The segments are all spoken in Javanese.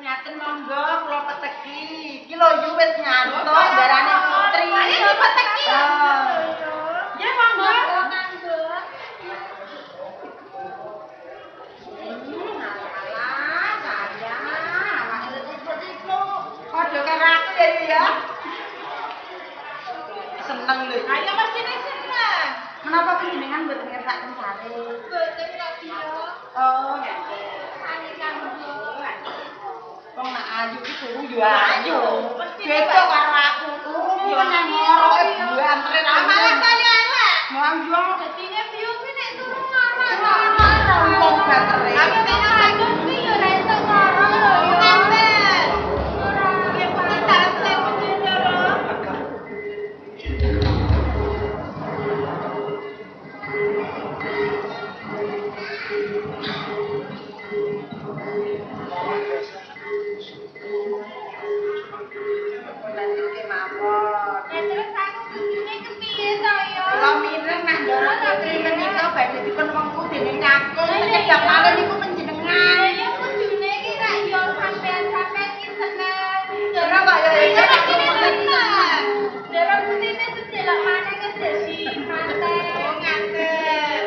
Ngaten monggo kula peteki. Iki lho yu wis nyantuk darane putri. Ayo peteki. Nggih monggo. Padha karo aku ya yu ya. Seneng lho. Ayo mestine seneng. Menapa panjenengan mboten ngersaken sare? Mboten kok iya. Oh, nggih. Wong nak ayu iki turu yo ayu. Beda karo aku. Turu menyang ngoroke buwe antre nang. Malah kaya elek. Wong yo dadine piye kuwi nek turu ngorok. Wong batere. Aku tenan aku kuwi yo ora iso ngorok lho yo. Ngaten. Ora piye paling dasar penjara. Yang mana niku panjenengan? Ya kudune iki rak yo sampean-sampean iki seneng. Ora kok ya iki seneng. Dara kudine sedelok maneh ngedesi manten. Oh ngaten.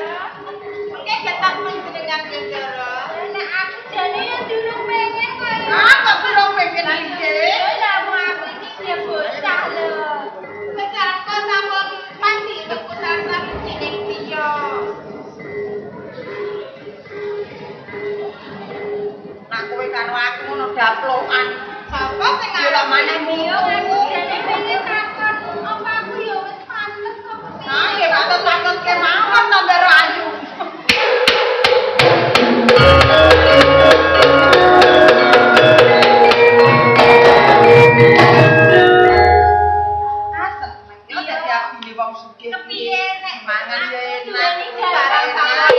Oke ketak panjenengan Dara. Nek aku jane ya durung pengen kok. Ah kok durung pengen iki? Lah aku iki ya bocah lho. Sekarang kok sampun mandi tuku sarta jeneng piye? Kowe karo aku ngono daplokan. Sapa sing ndelok maneh yo aku jane pengen takon apa aku yo wis pantes kok. Nah, nggih pantes-pantes kemawon to Ndara Ayu. Asem, yo dadi abine wong sugih. Kepiye nek mangan yo enak. Barang salah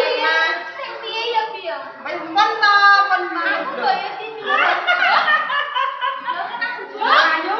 sing piye ya piye? Wis men to, men. Aku kaya sini. Ayo.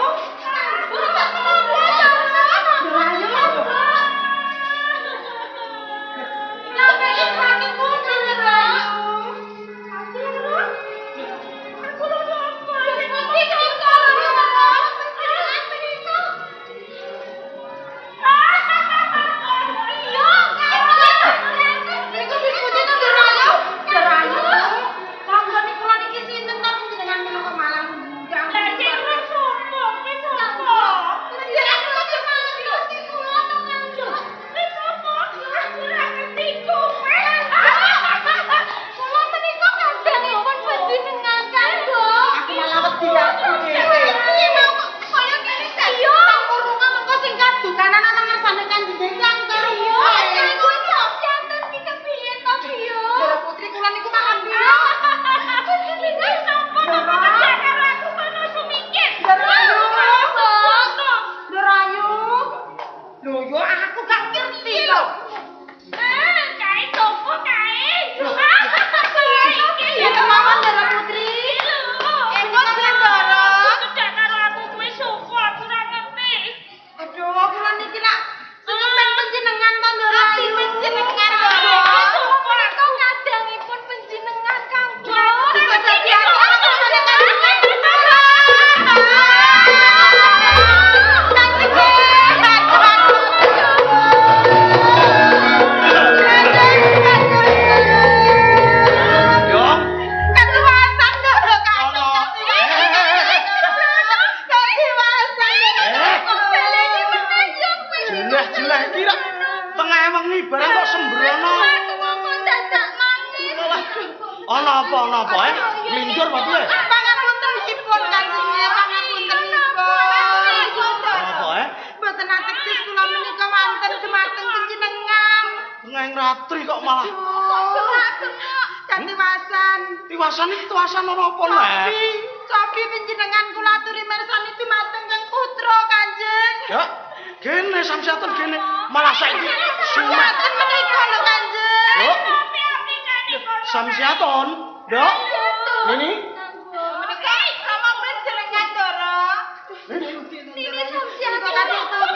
Samsiaton, Dok. Ini. Ini samsiaton.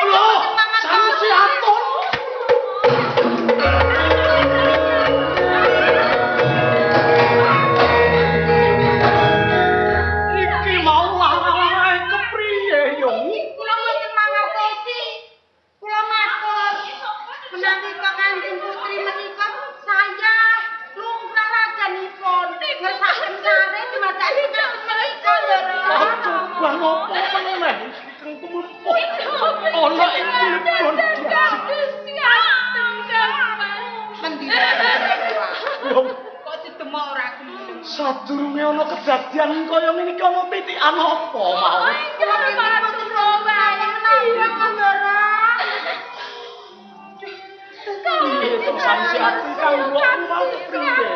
Loh, samsiaton. ngersaken sare dimacake menika Ndara. Coba ngopo meneh kang kemempuk. Ana ing Cirebon. Mendina Yo kok ditemok ora gelem. sadurunge ana kedadian kaya ngene iki ana titikan apa mau? Piye to samsi ati kang kula mau kepriye?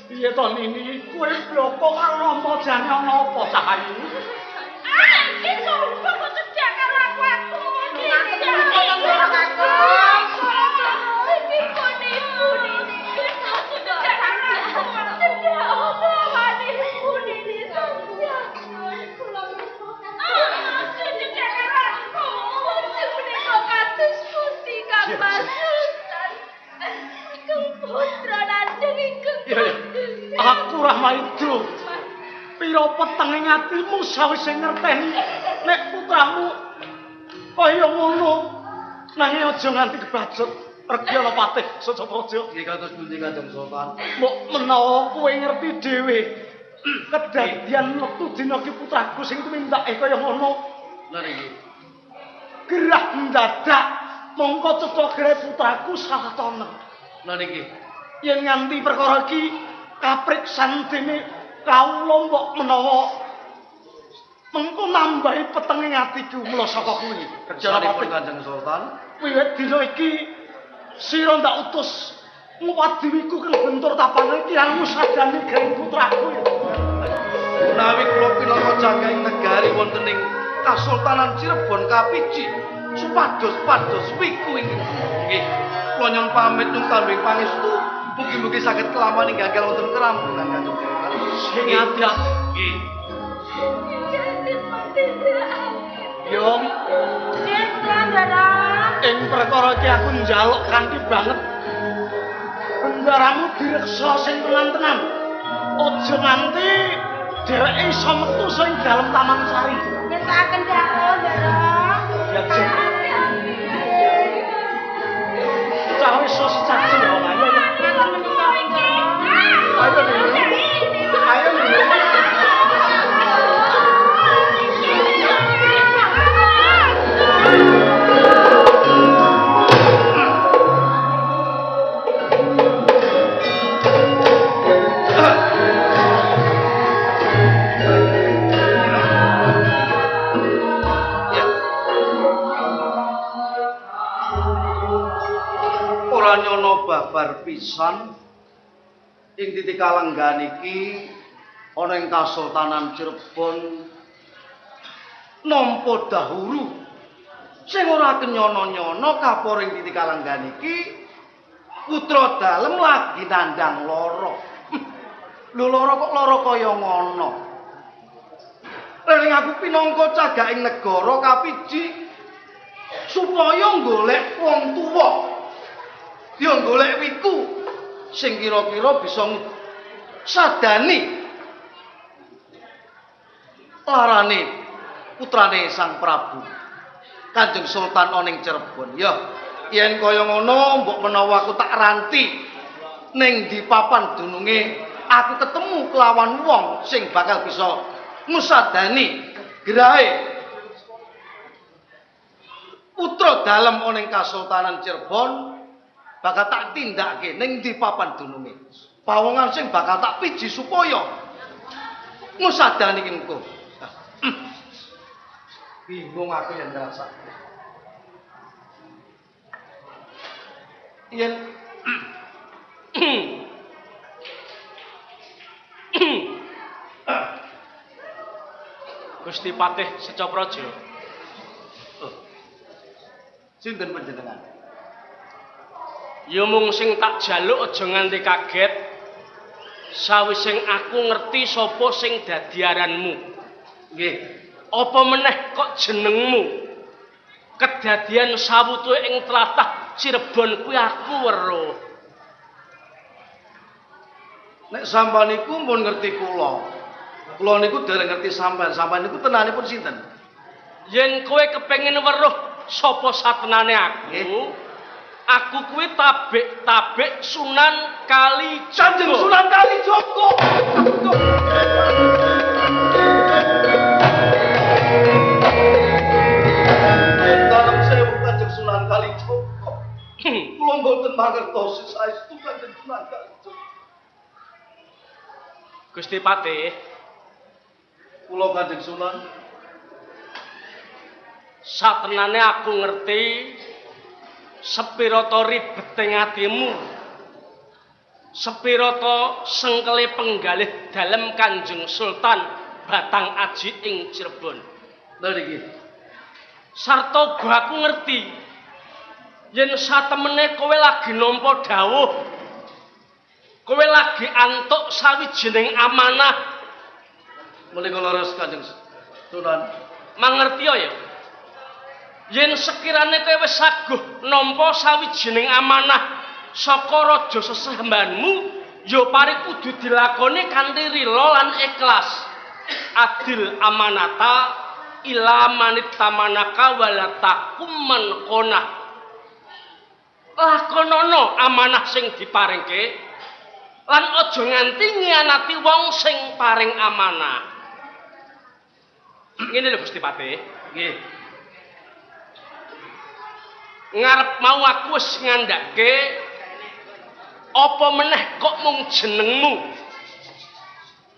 Piye to Nini kowe bloko karo Rama jane ana apa cahayu? Aku Rahmaido. Pira peteng ing atimu sawise ngerteni nek putramu kaya ngono. Nanging aja nganti kebacut. Regi ana patih Sacapraja. Nggih kados pundi Kanjeng Sultan? Mbok menawa kowe ngerti dhewe kedadian wektu dina ki putraku sing tumindake kaya ngono. Lha niki. Gerah mendadak mongko cetha gere putraku salah tonen. Lha niki. Yen nganti perkara iki kapriksan dene kawula mbok menawa mengko nambahi peteng ing atiku mula saka kuwi. Kerjanipun Kanjeng Sultan. Wiwit dina iki sira ndak utus nguwadiwiku kang bentur tapange kirang sadani geng putraku. Menawi kula pinangka jagaing negari wonten ing Kasultanan Cirebon kapiji supados wiku ingkang nggih kula nyuwun pamit nyuwun tambing pangestu mugi-mugi saged kelawan ing gagal wonten kerampungan Kanjeng Sultan. Sing ati-ati. Nggih. Yo, ing perkara iki aku njaluk kanthi banget. Bendaramu direksa sing tenan-tenan. Aja nganti dheweke iso metu sing dalem Taman Sari. Nyetaken dawuh, Ndara. Ya jeng. Cah wis secaci ya, ayo. Ayo nih. Ayo nih. Nyono babar pisan ing titik kalenggan iki ana ing Kasultanan Cirebon nampa dahulu sing ora kenyono-nyono kapor ing titik kalenggan iki putra dalem lagi nandang lara. Lho lara kok lara kaya ngono. Ning aku pinangka cagaking negara kapiji supaya golek wong tuwa. Yo golek wiku sing kira-kira bisa sadani larane putrane Sang Prabu Kanjeng Sultan ana ing Cirebon. Ya, yen kaya ngono mbok menawa aku tak ranti ning di papan dununge aku ketemu kelawan wong sing bakal bisa ngusadani grahe putra dalem ana ing Kasultanan Cirebon. Bakal tak tindakke ning ndi papan dununge. Pawongan sing bakal tak piji supaya ngusadani engko. Bingung aku yen ngrasake. Yen Gusti Patih Secapraja. Sinten panjenengan? Ya mung sing tak jaluk aja nganti kaget. Sawising aku ngerti sapa sing dadi aranmu. Nggih. Apa meneh kok jenengmu? Kedadian sawutuhe ing tlatah Cirebon kuwi aku weruh. Nek sampean niku pun ngerti kula. Kula niku dereng ngerti sampean. Sampean niku tenanipun sinten? yen kowe kepengin weruh sapa satenane aku kuwi tabik Sunan Kalijaga. Kanjeng Sunan Kalijaga. Dalam sewu Kanjeng Sunan Kalijaga. Kula mboten mangertosi saestu Kanjeng Sunan Kalijaga. Gusti Patih, Kula Kanjeng Sunan satenane aku ngerti sepira ta ribeting atimu, sepira ta sengkele penggalih dalem Kanjeng Sultan Batang Aji ing Cirebon. lha niki Sarta uga aku ngerti yen satemene kowe lagi nampa dawuh, kowe lagi antuk sawijining amanah. menika leres Kanjeng Sunan. Mangerti ya? Yen sekirane kowe wis saguh nampa sawijining amanah saka raja sesembahanmu, ya pari kudu dilakoni kanthi rila lan ikhlas. Adil amanata ila manit tamanaka wala takuman qona. Lakonono amanah sing diparingke lan aja nganti ngianati wong sing paring amanah. Ngene lho Gusti Patih. Nggih. Ngarep mau aku wis ngandhake apa meneh kok mung jenengmu.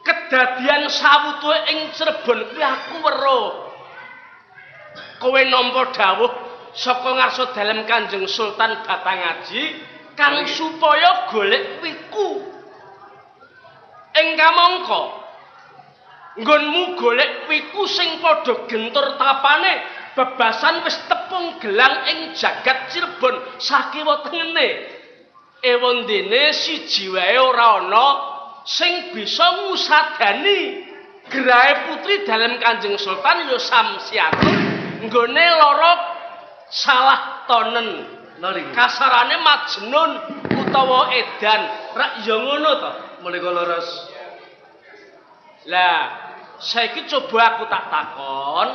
Kedadian sawutuhe ing Cirebon kuwi aku weruh. Kowe nampa dawuh saka ngarsa dalem Kanjeng Sultan Batangaji kang supaya golek wiku. Ing kamangka nggonmu golek wiku sing padha gentur tapane bebasan wis tepung gelang ing jagat Cirebon sakiwa tengene. Ewondene siji wae ora ana sing bisa ngusadani grahe putri dalem Kanjeng Sultan ya Samsiatun nggone lara salah tonen. Kasarane Majnun utawa Edan. Rak ya ngono to. Menika leres. Lah, saiki coba aku tak takon.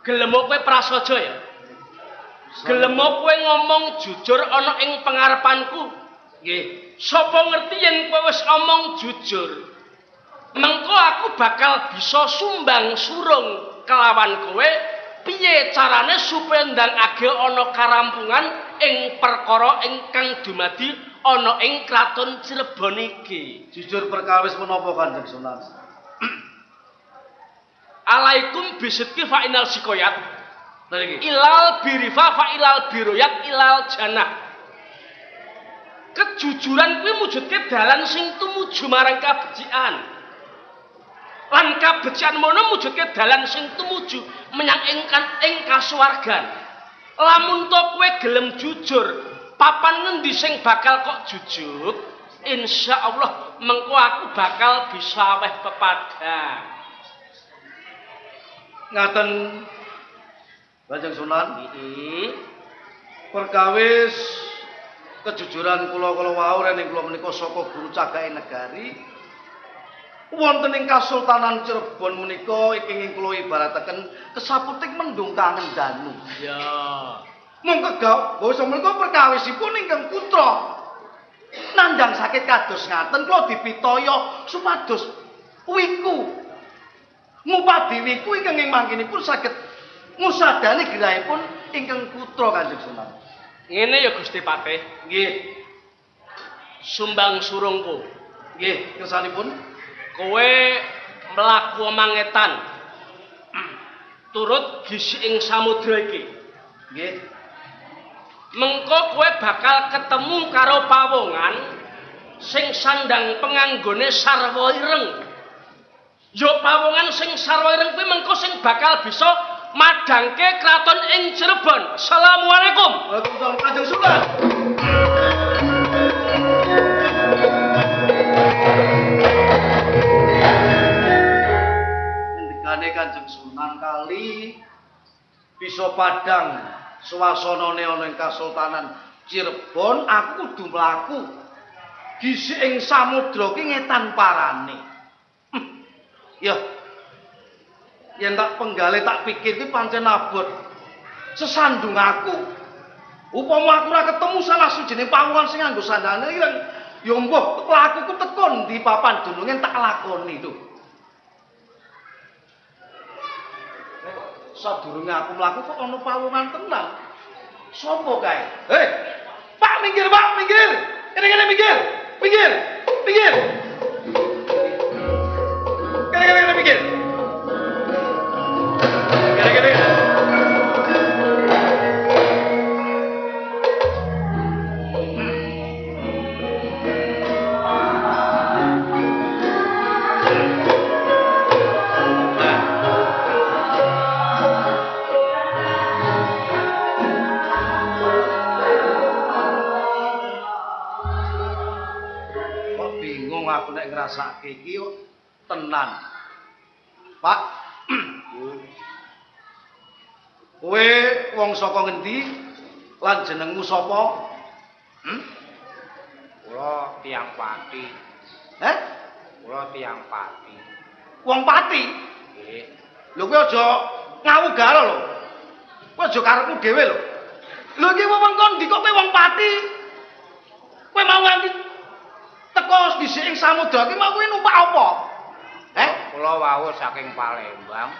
Gelem kowe prasaja ya? Gelem kowe ngomong jujur ana ing pengarepanku? Nggih. Sapa ngerti yen kowe wis omong jujur, mengko aku bakal bisa sumbang surung kelawan kowe. Piye carane supaya ndangake ana karampungan ing perkara ingkang dumadi ana ing kraton Cirebon iki? Jujur perkawis menapa Kanjeng Sunan? Alaikum bisidqi fa inal sikoyat. Ilal birifa fa ilal biroyat ilal jannah. Kejujuran kuwi mujudke dalan sing tumuju marang kabecikan. Lan kabecikan mono mujudke dalan sing tumuju menyang ing kasuwargan. Lamun to kowe gelem jujur, papan ngendi sing bakal kok jujuk? Insyaallah mengko aku bakal bisa aweh pepadang. Ngaten Kanjeng Sunan. Perkawis kejujuran kula wau ning kula menika saka guru cagake negari wonten ing Kasultanan Cirebon menika ingkang kula ibarataken kesaputing mendung kangen danu. Ya. Mung kegawa basa menika perkawisipun ingkang putra nandhang sakit kados ngaten kula dipitaya supados wiku ngupadi wiku ingkang mangkinipun saged ngusadani gerahipun ingkang putra Kanjeng Sunan. Ngene ya Gusti Patih. Nggih. Sumbang surungku. Nggih, kersanipun kowe mlaku mangetan turut gisi ing samudra iki. nggih. Mengko kowe bakal ketemu karo pawongan sing sandang penganggone sarwa ireng. Yo pawongan sing sarwa ireng kuwi mengko sing bakal bisa madangke kraton ing Cirebon. Assalamualaikum. Waalaikumsalam Kanjeng Sunan. Ngendikane Kanjeng Sunan kali bisa padang suwasanane ana ing Kasultanan Cirebon, aku kudu mlaku gisi ing samudra ki ngetan parane. Ya. Yen tak penggale tak pikir ki pancen abot. Sesandung aku. Upama aku ora ketemu salah sujining pawuhan sing nganggo sandane iki ya mbah lakuku teko ndi papan dununge tak lakoni itu. Sadurunge aku mlaku kok ana pawuhan tenan. Sopo kae? Hei, Pak minggir, Pak, minggir. Kene minggir. Minggir. Minggir. Kene minggir. Kene. Aku nek ngrasake iki tenan. Pak. Kowe wong saka ngendi? Lan jenengmu sapa? Kula tiyang Pati. Kula tiyang Pati. Wong Pati? Nggih. Lho kowe aja ngawugar lho. Kowe aja karepmu dhewe lho. Lho iki wewengkon ndi kok kowe wong Pati? Kowe mau nganti teko dhisik ing samudra ki mau kowe numpak apa? Kula wau saking Palembang.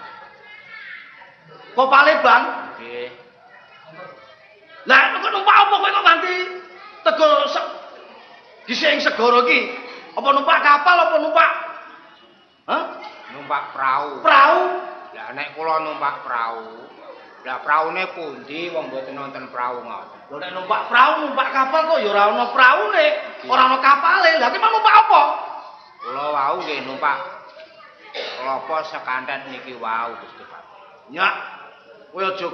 Kok Palembang? Nggih. Lah kok numpak apa kowe kok nganti teko dhisik ing segara ki? Apa numpak kapal apa numpak? Numpak prau. Prau? Lah nek kula numpak prau. Lah praune pundi wong mboten wonten prau ngoten. Lho nek numpak prau, numpak kapal kok ya ora ana praune, ora ana kapale. Lah ki mau numpak apa? Kula wau nggih numpak kelapa sekanten niki wau Gusti Pak. Nyak, kowe aja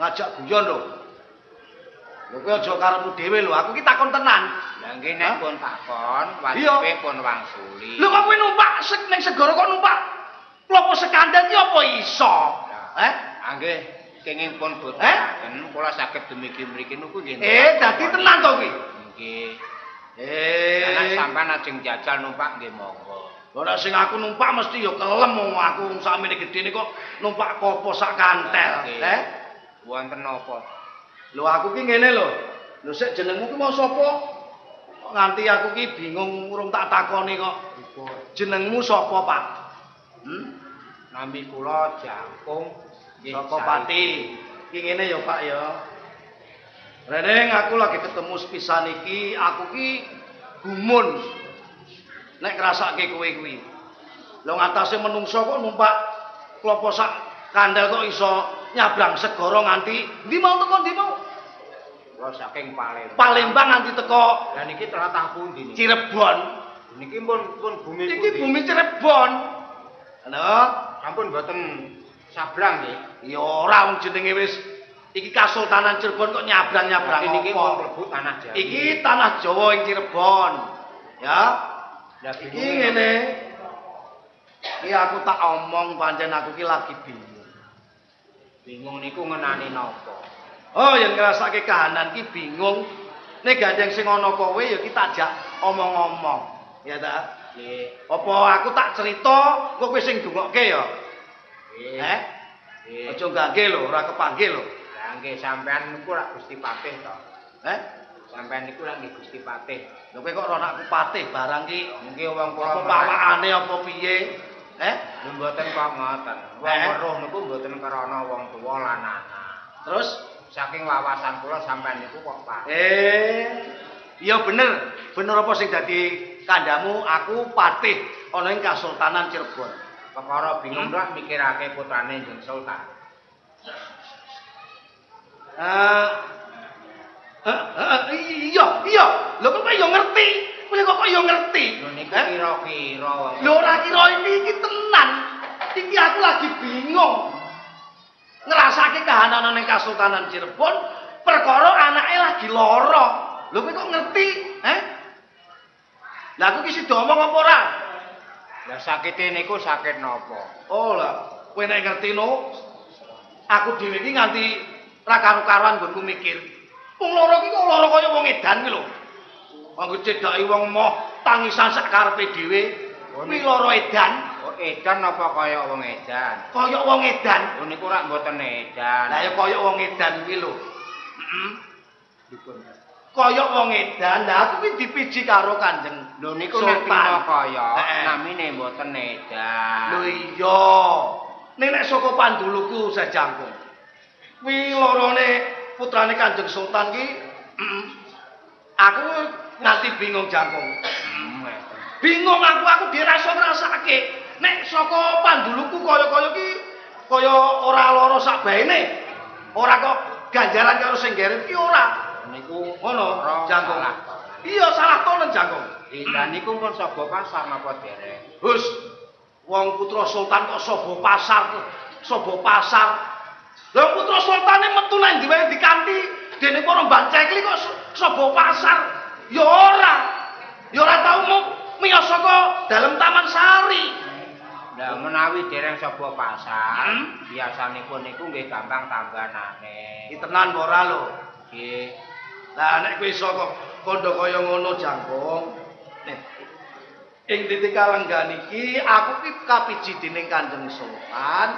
ngajak guyon lho. Lho kowe aja karepmu dhewe lho, aku ki takon tenan. Lah nggih nek pun takon, wajibe pun wangsuli. Lho kok kowe numpak ning segara kok numpak kelapa sekanten ki apa iso? Nggih, kenging pun boten, kula saged dumugi mriki niku nggih. Dadi tenan to kuwi? Nggih. Anak sampean ajeng jajal numpak nggih monggo. Lho nek sing aku numpak mesti ya kelem wong aku sakmene gedene kok numpak kopo sak kantel. Wonten napa? Lho aku ki ngene lho. Lho sik jenengmu ki mau sapa? Kok nganti aku ki bingung urung tak takoni kok. Jenengmu sapa, Pak? Nami kula Jangkung. Saka Pati. Ki ngene ya, Pak ya. Rene aku lagi ketemu sepisan iki, aku ki gumun. Nek ngrasake kowe kuwi. Lho ngatasé menungso kok numpak klopo sak kandel kok iso nyabrang segara nganti ndi mau teko ndi mau? Kula saking Palembang. Palembang nganti teko. Lah niki tlatah pundi niki? Cirebon. Niki pun bumi pundi? Iki bumi Cirebon. Lho, sampun mboten sabrang nggih. Ya ora wong jenenge wis iki Kasultanan Cirebon kok nyabrang-nyabrang niki apa? mlebu tanah Jawa. Iki tanah Jawa ing Cirebon. Ya. Lah iki ngene. Iki aku tak omong pancen aku ki lagi bingung. Bingung niku ngenani napa? Oh, yen ngrasake kahanan ki bingung. Nek gandeng sing ana kowe ya ki tak jak omong-omong. Ya ta? Nggih. Apa aku tak cerita kok kowe sing dungokke ya? Nggih. Aja gangge lho, ora kepanggil lho. Lah nggih sampean niku lak Gusti Patih to. Sampean niku lak nggih Gusti Patih. Lho kowe kok ora anakku patih barang ki. Nggih wong kula apa pawakane apa piye? Lho mboten kok ngoten. Wong weruh niku mboten krana wong tuwa lan anak. Terus saking wawasan kula sampean niku kok patih. Iya bener. Bener apa sing dadi kandhamu aku patih ana ing Kasultanan Cirebon. Perkara bingung lak mikirake putrane Jeng Sultan. Iya. Lho kok yo ngerti? Kowe kok yo ngerti? Lho niku kira-kira wong. Lho ora kira iki tenan. Iki aku lagi bingung. Ngrasake kahanan ning Kasultanan Cirebon perkara anake lagi lara. Lho kowe kok ngerti? Lah aku ki sida omong apa ora? Lah sakite niku sakit napa? Oh lah, kowe nek ngerti no. Aku dhewe iki nganti ra karo-karuan nggonku mikir. Wong lara iki kok lara kaya wong edan ki lho. Anggo cedhaki wong moh tangisan sak karepe dhewe. Kuwi lara edan. Oh edan apa kaya wong edan? Kaya wong edan. Lho niku rak mboten edan. Lah ya kaya wong edan kuwi lho. Heeh. Kaya wong edan, lah aku kuwi dipiji karo Kanjeng. Lho niku nek Sultan. pino kaya Heeh. namine mboten edan. Lho iya. Nek saka panduluku Sajangkung. Kuwi lorone putrane Kanjeng Sultan ki aku nganti bingung Jangkung. Bingung aku dirasa ngrasake nek saka panduluku kaya-kaya ki kaya ora lara sak baene. Ora kok ganjaran karo sing geret ki ora. Niku Ngono, Jangkung. salah. Iya salah tonen Jangkung. Lah niku pun sapa pasar napa derek? Hus. Wong putra sultan kok sobo pasar. Lah putra sultane metu nang ndi wae dikanthi dene para bancekli kok sobo pasar. Ya ora. Ya ora tau miyos saka dalem Taman Sari. Lah menawi dereng sapa pasar, biasanipun niku nggih gampang tambanane. Iki tenan ora lho. Nggih. Lah nek kowe saka kandha kaya ngono Jangkung. Ing titik kalenggan iki aku ki kapiji dening Kanjeng Sultan,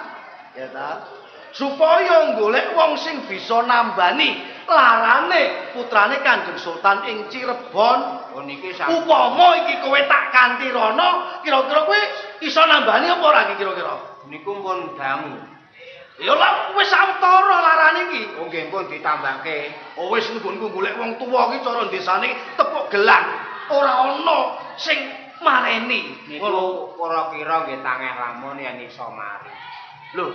ya ta? Supaya golek wong sing bisa nambani larane putrane Kanjeng Sultan ing Cirebon. Oh niki sampun. Upama iki kowe tak kanthi rono, kira-kira kowe iso nambani apa ora iki kira-kira? Niku pun dangu. Ya lah wis sawetara larane iki. Oh nggih pun ditambahke. Oh wis nggonku golek wong tuwa ki cara desane tepuk gelang. Ora ana sing mareni. Niku kira-kira nggih tangeh lamun yen iso mari. Lho,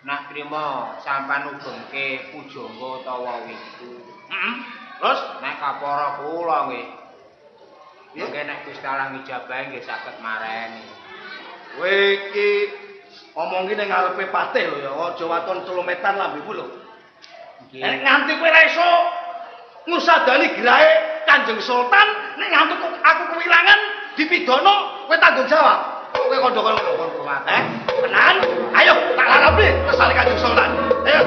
Nak trima sampean ugengke pujangga utawa wiku. terus Nek kapara kula nggih. Nggih nek Gusti Allah ngijabah nggih saged mareni. kowe iki omong ki ning ngarepe patih lho ya, aja waton celometan lambemu lho. Nek nganti kowe ra iso ngusadani grahe Kanjeng Sultan, nek nganti aku kewilangan dipidana, kowe tanggung jawab. Kowe kandha karo kuat. Tenan? Ayo tak larapi kesane Kanjeng Sultan. Ayo.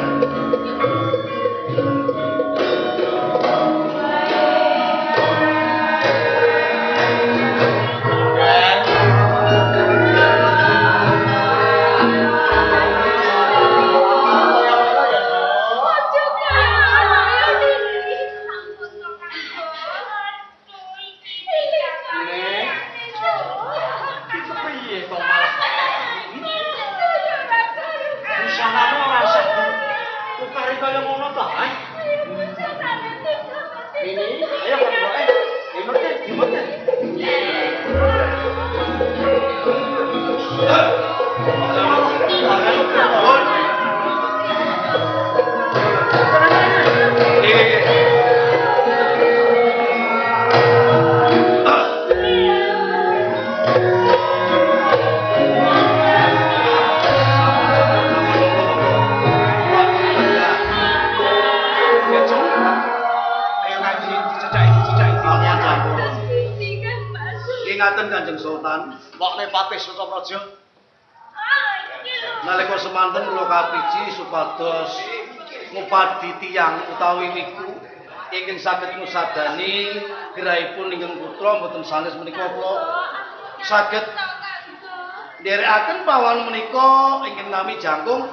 Ngaten Kanjeng Sultan, wokne Patih Sutopraja. Nalika semanten kula kapiji supados ngupadi tiyang utawi wiku ingkang saged ngusadani gerahipun ingkang putra mboten sanes menika kula saged nderekaken pawan menika ingkang nami Jangkung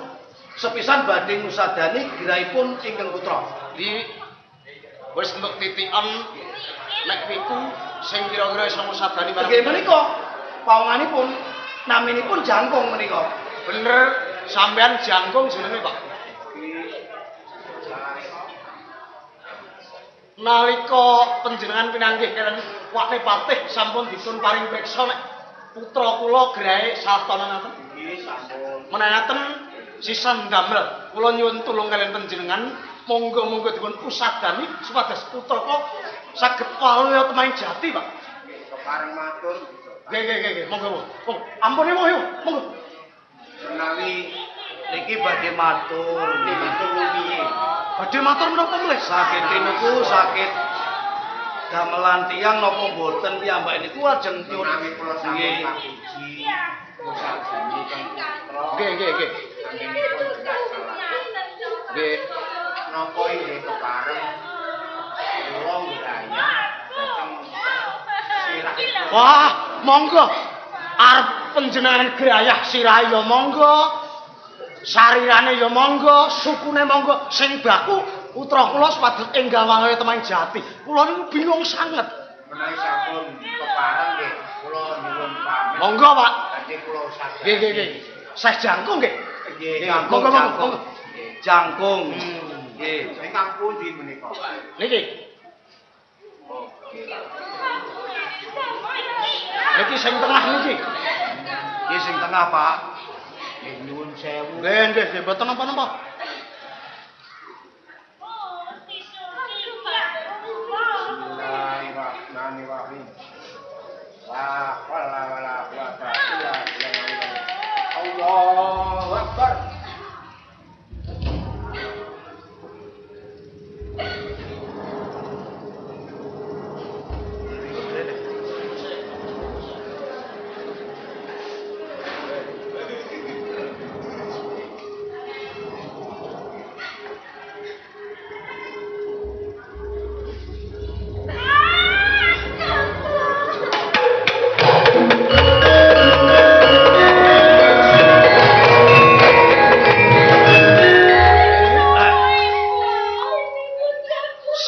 sepisan badhe ngusadani gerahipun ingkang putra. Di wis entuk titikan nek wiku sing kira-kira iso ngusadani bareng. Nggih menika pawanganipun naminipun Jangkung menika. Bener sampean Jangkung jenenge, Pak. Nalika panjenengan pinanggih kalian wakne Patih sampun dipun paring priksa nek putra kula grahe salah tonaken. Nggih sampun. Menawi sisan damel kula nyuwun tulung kalian panjenengan monggo-monggo dipun usadani supados putra kula saged waluya temaing jati, Pak. Kepareng matur. Nggih, monggo. Ampun monggo. Menawi Niki badhe matur, nggih matur piye? Badhe matur menapa mleh? Sakit niku sakit gamelan tiyang napa mboten piyambak niku ajeng nyuwun Menawi kula sampun nggih. kapiji. Usadani kan putra. Nggih. Anggenipun jelas salah. Nggih. Napa inggih kepareng kula nggayah dhateng sirah. Wah, monggo. Arep panjenengan grayah sirahe ya monggo. Sarirane ya monggo, sukune monggo. Sing baku putra kula sepadhet enggal wangun Temang Jati. Kula niku bingung sanget. Menawi sampun kepareng nggih, kula nyuwun pamit. Monggo, Pak. Badhe kula sadhar. Nggih. Saya jangkung nggih. Nggih, Monggo. Jangkung. Nggih. Ingkang pundi menika? Niki. Niki sing tengah niki. Nggih sing tengah, Pak. Nggih nyuwun sewu. Nggih, mboten napa-napa. Bismillahirrahmanirrahim. La haula wala quwata illa billah. Allahu Akbar.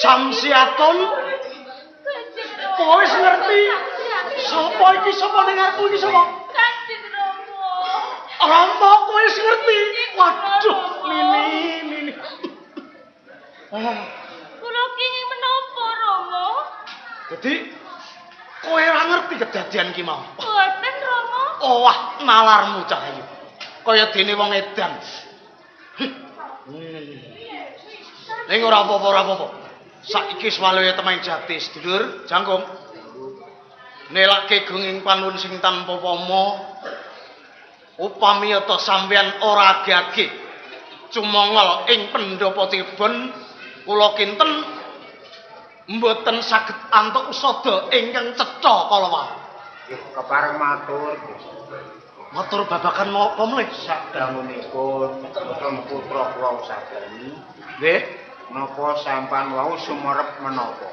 Samsiaton kowe wis ngerti sapa iki sapa ning ngarepmu iki sapa? Kanjeng Rama. Rama kowe wis ngerti. Waduh, Nini. Kula kenging menapa Rama? Jadi kowe ora ngerti kedadian ki mau. Boten Rama. Oh, wah, nalarmu Cahayu. Kaya dene wong edan. Ning ora apa-apa. Saiki swalaya Temang Jati sedulur, jangkung. Nelake gunging panuwun sing tanpa pama. Upami ta sampeyan ora agake cumongol ing pendhapa tibon kula kinten mboten saged antuk usada ingkang cetha kala wau. Nggih kepareng matur. Matur babakan napa mleh? Sadangunipun putra kula sadani. Nggih. Napa sampan wau sumerep menapa?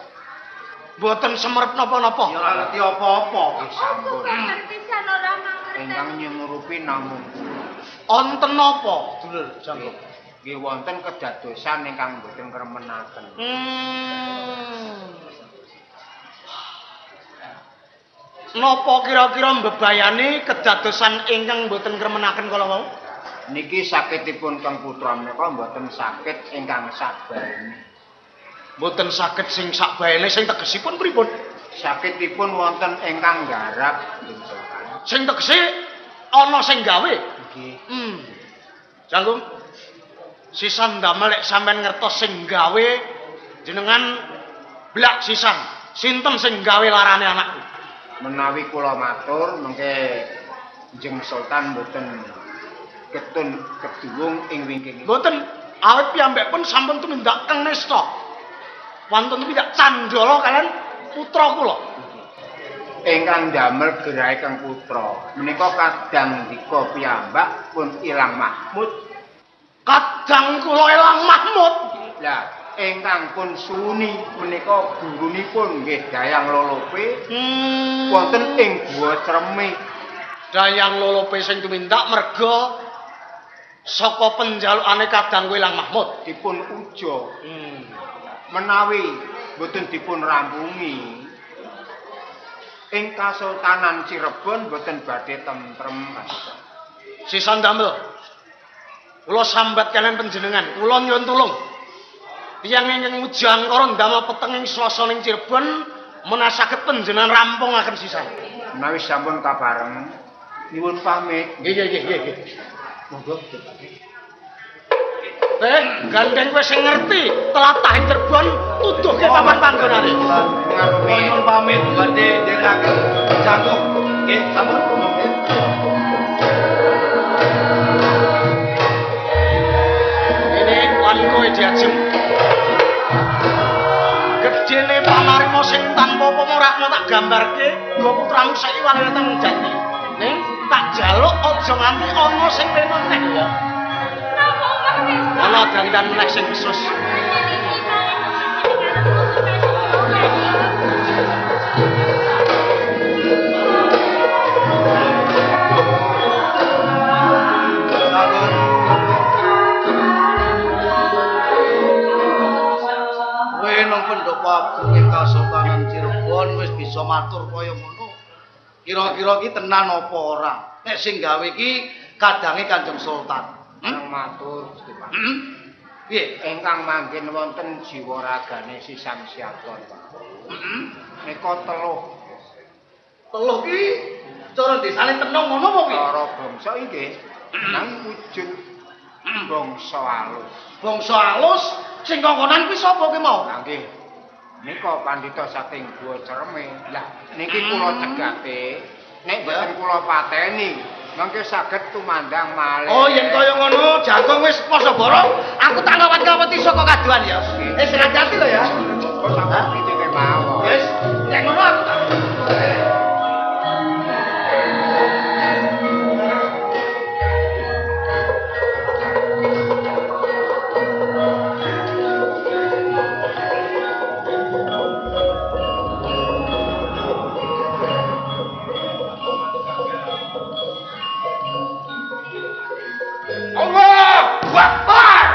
Mboten semerep napa-napa. Ya ora ngerti apa-apa. Nggih sampun. Ngerti sanora mangerten. Ingkang nyumurupi namung Onten napa, dulur jangkung? nggih wonten kedadosan ingkang boten kremenaken. Napa kira-kira mbebayani kedadosan ingkang boten kremenaken kala wau? Niki sakitipun Kang Putra menika mboten sakit ingkang sabaene. Mboten saged sing sakbaene sing tegesipun pripun? Sakitipun wonten ingkang garap nggih Sultan. Sing tegese ana sing gawe. Nggih. Jangkung. Sisan damel lek sampean ngertos sing gawe jenengan blak sisan. Sinten sing gawe larane anakku? Menawi kula matur mengke Njeng Sultan mboten ketun keduwung ing wingking. Mboten awit piyambakipun sampun tumindak keng nesta. Wonten tumindak candala kalian putra kula. Ingkang damel gerahe Kang Putra menika kadang dika piyambak pun ilang Mahmud. Kadang kula elang Mahmud. Lah ingkang pun suni menika gurunipun nggih Dayang Lolope wonten ing Guwa Cremik. Dayang Lolope sing tumindak merga saka penjalukane kadang kowe Lang Mahmud Dipun uja menawi boten dipun rampungi ing Kasultanan Cirebon boten badhe tentrem. sisan damel kula sambat kalian panjenengan kula nyuwun tulung tiyang ingkang mujangkara ndamel petenging slasaning Cirebon menawi saged panjenengan rampungaken sisan. Menawi sampun kabareng nyuwun pamit. Nggih. Monggo. Gandeng kowe sing ngerti tlatahing Cirebon tuduhke papan panggonane. Nyuwun pamit badhe ndegaken jangkung. Nggih, sampun. Ini lan kowe diajem. Gedene pamarima sing tanpa pemurahna tak gambarke, nggo putramu saiki walaya Temang Jati. Ning tak jaluk aja nganti ana sing pengen neh ya. Napa mawis? Ana dandan meneh sing khusus. Ingkang Pendopo Agung ing Kasultanan Cirebon wis bisa matur kaya ngono. Kira-kira iki tenan apa ora? Nek sing gawe iki kadange Kanjeng Sultan. Nang matur Gusti Pak. Piye? Ingkang manggen wonten jiwa ragane si Samsiaton. Nika teluh. Teluh ki cara desane tenung ngono apa ki? Cara bangsa iki nang wujud bangsa alus. Bangsa alus sing kongkonan kuwi sapa ki mau? Lah nggih. Nika pandhita saking Guwa Cerme. Lah niki kula cegate nek mboten kula pateni mangke saged tumandang malih. Oh, yen kaya ngono, jangkung wis poso borong, aku tak ngawat-ngawati saka kaduan ya. Wis hati-hati lho ya. Kok sampeyan pitike mawon. Wis, nek ngono aku tak. Allahu Akbar.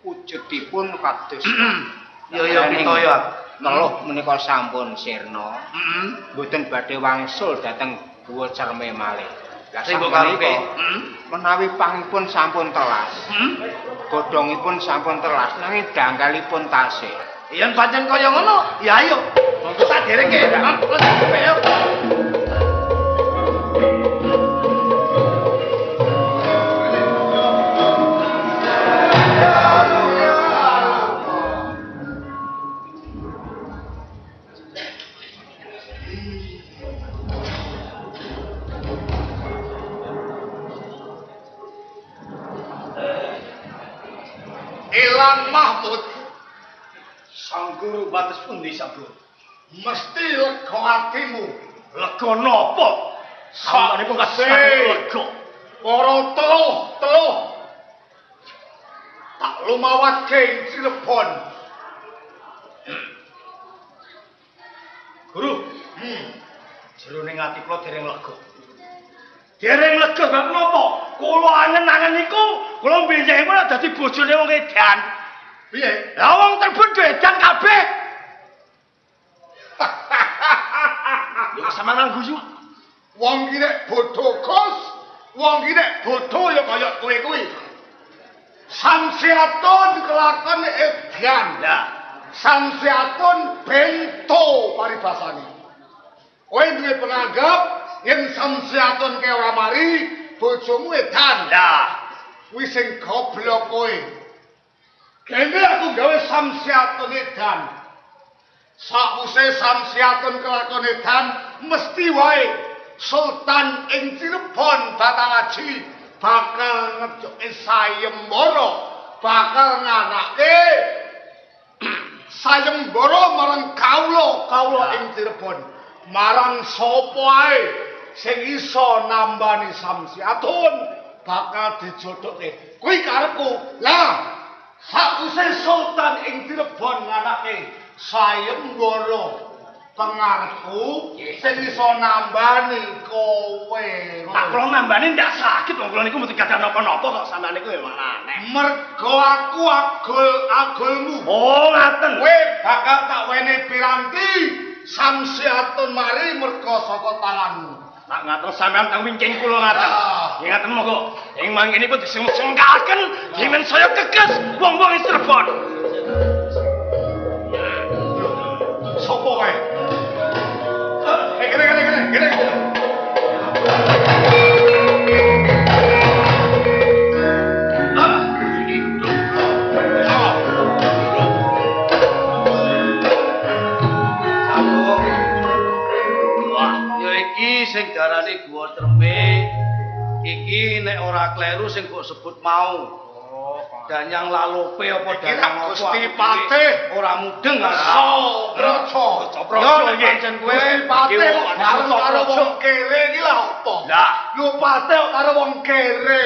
Wujudipun kados Yo pitaya. Teluh menika sampun sirna. Mboten badhe wangsul dhateng Guwa Cerme malih. Lah Sing kok sampun karuke? menawi pangipun sampun telas. Godhongipun sampun telas nanging dangkalipun tasih. Yen pancen kaya ngono, ya ayo. Monggo tak dereke. Ayo. Ilang Mahmud sang guru bates pundi sang guru mesti lega atimu lega napa sampeyan kok lega para teluh tak lumawake Cirebon guru jerone ati kula dereng lega bab napa kula angen-angen niku kula benjing kula dadi bojone wong edan. Piye? Lah wong terbun edan kabeh. Lho sampeyan guyu. Wong iki nek bodho Gus, wong iki nek bodho ya kaya kowe kuwi. Samsiaton kelakon edan. Lah, Samsiaton bento paribasane. Kowe duwe penganggap yen Samsiaton ke ora mari bojomu edan. Lah, kuwi sing goblok kowe. Kene aku gawe Samsiaton edan. Sakwise Samsiaton kelakon edan mesti wae Sultan ing Cirebon Batangaji bakal ngejoki sayembara, bakal nganake sayembara marang kawula ing Cirebon. Marang sapa ae sing iso nambani Samsiaton bakal dijodohke. Kuwi karepku. Lah, sakwise Sultan ing Cirebon nganake sayembara, pengarepku sing iso nambani kowe. Tak kula nambani ndak sakit wong kula niku mesti gadah napa-napa kok sampeyan niku ya aneh. Mergo aku agulmu. Oh, ngaten. Kowe bakal tak wene piranti Samsiaton mari mergo saka tanganmu. Tak ngaten sampean tang wingking kula ngaten. Nggih ngaten monggo. Ing mangkenipun disengkaken dimen saya kekes wong-wong ing Cirebon. Sopo kowe? Gini. Sing darane Guwa Cerme iki nek ora kleru sing kok sebut mau. Danyang lalope apa danyang apa? Gusti Patih ora mudeng Praja. Praja pancen kowe Patih karo wong kere iki lha apa? Lah, lu Patih karo wong kere.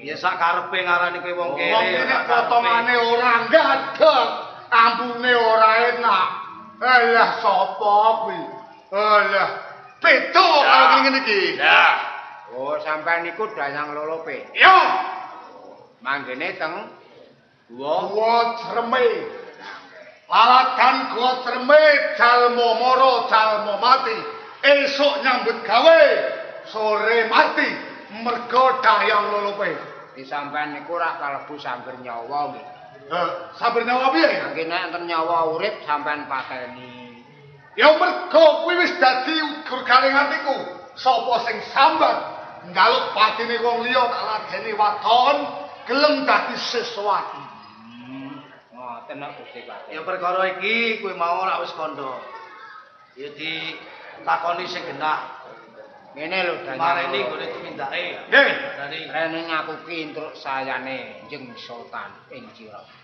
Ya sak karepe ngarani kowe wong kene. Wong kene potongane ora gadeg, ambune ora enak. Alah sapa kuwi? Alah, beda karo ngene iki. Lah. Oh, sampean niku dayang lolope. Yo, Manggene teng gua cerme. Laladan gua cerme, jalmo moro, jalmo mati. Esuk nyambut gawe, sore mati. Mergo dayang lolope. di sampean niku ora kalebu sambil nyawa nggih. Sabar nyawa piye? Nangge nek enten nyawa urip sampean pateni. Ya mergo kuwi wis dadi ugur galing atiku. Sapa sing sambat njaluk patine wong liya tak ladeni waton, gelem dadi seswati. Ngoten nek Gusti Pateni. Ya perkara iki kowe mau ora wis kandha. Ya ditakoni sing genah. Ngene lho danyang. Mareni gone tumindake. Nggih. Dari Rene ngakuki entruk sayane Jeng Sultan ing Cirata.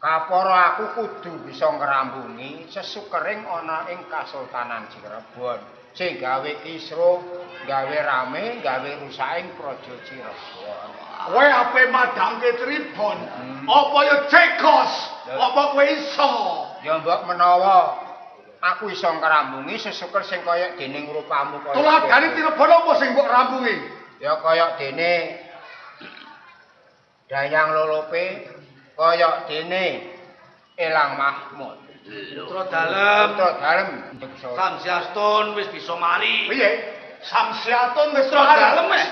Kapara aku kudu bisa ngrambungi sesukering ana ing Kasultanan Cirebon. Sing gawe kisruh, gawe rame, gawe rusaking praja Cirebon. Kowe ape madangke Tribon? Apa ya jegos? Apa kowe iso? Ya mbok menawa aku iso ngrambungi sesuker sing kaya dening rupamu kaya. Tuladhane Cirebon apa sing mbok rampungi? Ya kaya dene Dayang Lolope, kaya dene Elang Mahmud. putra dalem, Putra dalem Samsiastun wis bisa mari. Piye? Samsiatun wis Putra dalem wis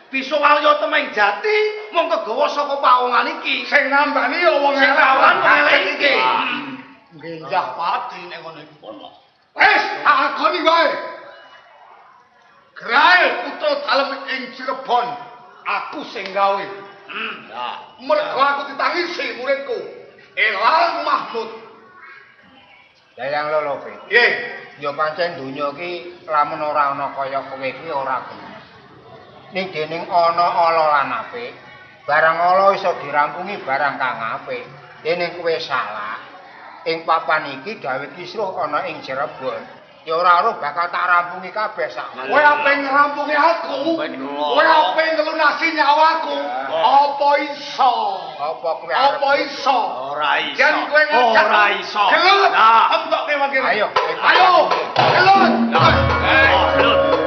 bisa walya temeng jati mung kegawa saka pawongan iki. sing nambani ya wong Sing kawan elek iki. Nggih pati nek ngono iku. Wis takoni wae. Grae putra dalem ing Cirebon, aku sing gawe. Mergo aku ditangisi muridku. Elang Mahmud. Dayang Lolope. Nggih. Ya pancen donya iki lamun ora ana kaya kowe iki ora gelem. Ning dening ana ala lan apik, barang ala iso dirampungi barang kang apik. Dening kowe salah. Ing papan iki gawe kisruh ana ing Cirebon. Ya ora ora bakal tak rampungi kabeh sak. Kowe ape ngrampungi aku? Kowe ape ngelunasi nyawaku? Apa iso? Apa kowe Apa arep iso? Ora iso. Yen kowe ngajak Ora iso. Gelut. Nah. Entokke wae kene. Ayo. Ayo. Gelut. Gelut.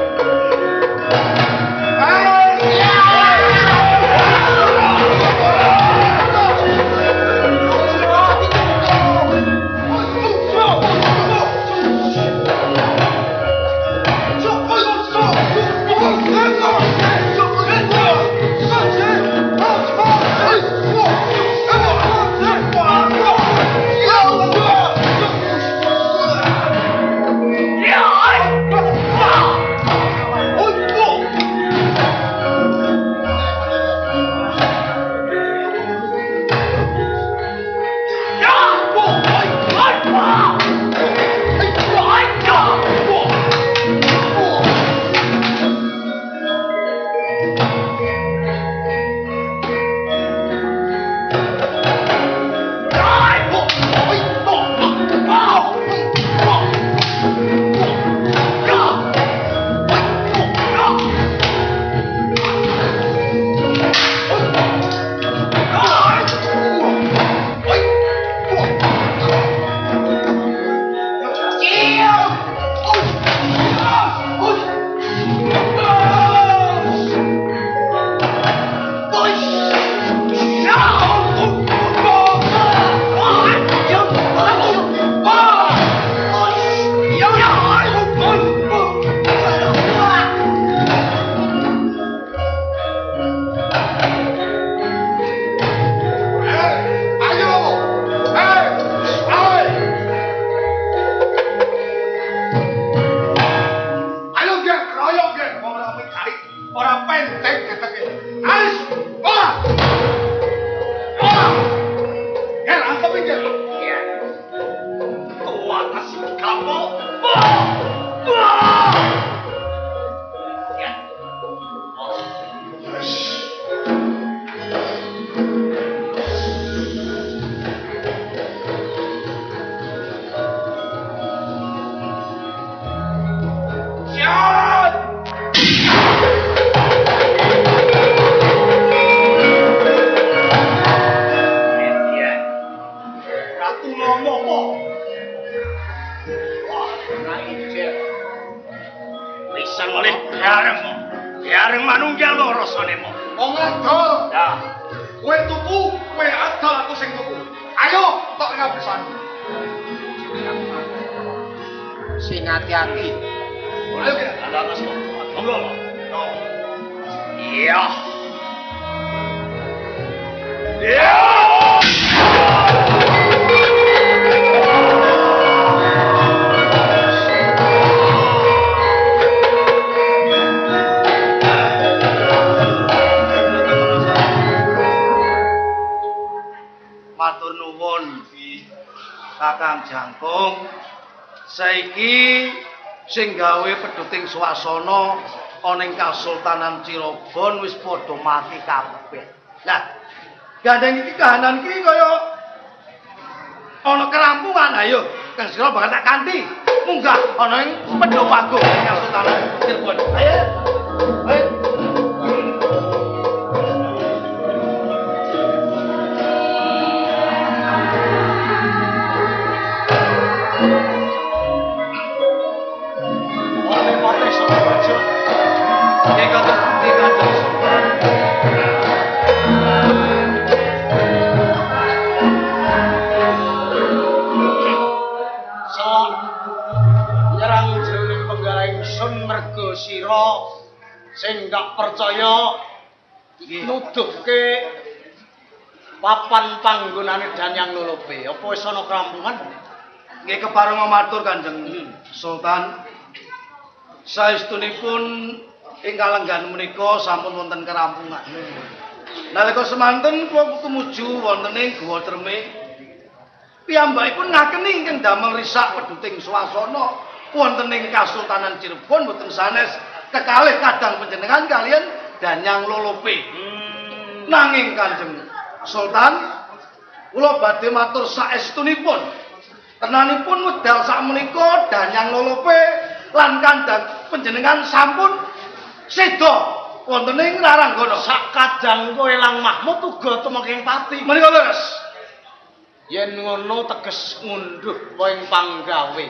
adol. Ya. Kowe tuku, kowe adol aku sing tuku. Ayo, tok ngabisan. Sing hati-hati. Ayo kita. Ada atas kok. Monggo. Iya. Iya. Matur nuwun Kakang Jangkung. Saiki sing gawe peduting swasana ana ing Kasultanan Cirebon wis padha mati kabeh. Lah, gandeng iki kahanan iki kaya ana kerampungan. Ayo, Kang Sira bakal tak kanthi. Munggah ana ing Pendopago Kasultanan Cirebon. Ayo. Ayo. Sira sing gak percaya nuduhke papan panggonane Danyang Lolope. Apa wis ana kerampungan? Nggih kepareng matur Kanjeng Sultan. Saestunipun ing kalenggan menika sampun wonten kerampungan. Nalika semanten kula tumuju wonten ing Guwa Tremik, piyambakipun ngakeni ingkang damel risak peduting swasana wonten ing Kasultanan Cirebon boten sanes kekalih kadang panjenengan kalian Danyang Lolope. Nanging Kanjeng Sultan, kula badhe matur saestunipun. Tenanipun wedal sakmenika Danyang Lolope lan kandhang panjenengan sampun seda wonten ing Raranggana. Sak kadang kowe Lang Mahmud uga tumengking pati. Menika leres. Yen ngono teges ngunduh kowe ing panggawe.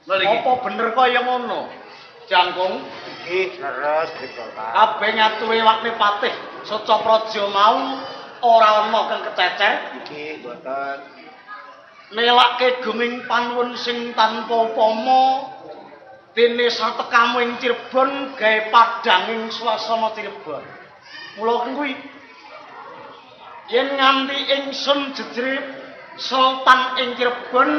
Mriki. Apa bener kaya ngono? Jangkung, Nggih, leres Sultan. kabeh nyatuwe wakne patih Socopraja mau ora ana kang kececer. Nggih, mboten. Nelake guming panuwun sing tanpa upama dene satekamu ing Cirebon gawe padhanging swasana Cirebon. Mula kuwi yen nganti ingsun jejerip Sultan ing Cirebon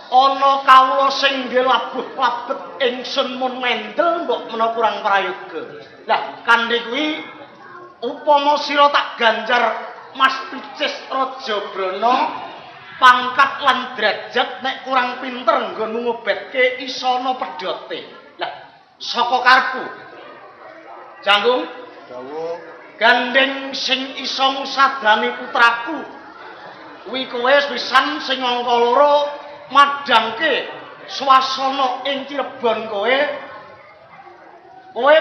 ana kawula sing ngelabuh-labet ingsun mun mendel mbok menawa kurang prayoga. Lah kanthi kuwi upama sira tak ganjar Mas Picis Rajabrana pangkat lan derajat nek kurang pinter nggonmu ngobetke isana pedote. Lah saka karepku Janggung Dawuh. gandeng sing iso ngusadani putraku kuwi kowe pisan sing angka loro madangke swasana ing Cirebon kowe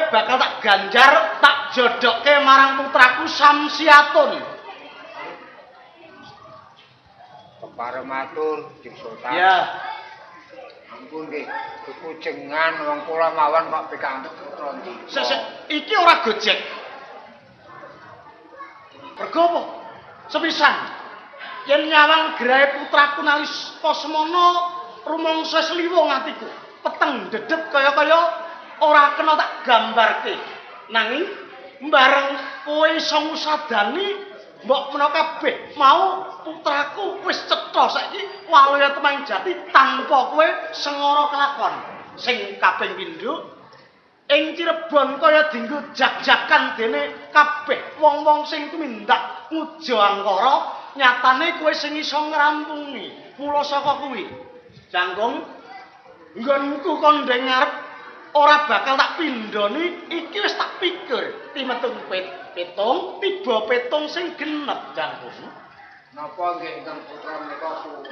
bakal tak ganjar tak jodokke marang putraku Samsiatun. Kepareng matur Dik Sultan. Ya, Ampun nggih, kekujengan wong kula mawon kok pikantuk putra niki. iki ora gojek. Mergo apa? Sepisan yen nyawang grahe putraku nalis posmono rumangsa sliwung atiku. Peteng dedet kaya-kaya ora kena tak gambarke. Nanging bareng kowe iso ngusadani mbok menawa kabeh mau putraku wis cetha saiki waloya Temang Jati tanpa kowe sengara kelakon. Sing kaping pindho ing Cirebon kaya dienggo jag-jagan dene kabeh wong-wong sing tumindak nguja angkara nyatane kowe sing iso ngrampungi. Mula saka kuwi Jangkung nggonku kon ndeng ngarep ora bakal tak pindhoni iki wis tak pikir timetung petung tiba petung sing genep Jangkung. Napa nggih ingkang putra menika suruh?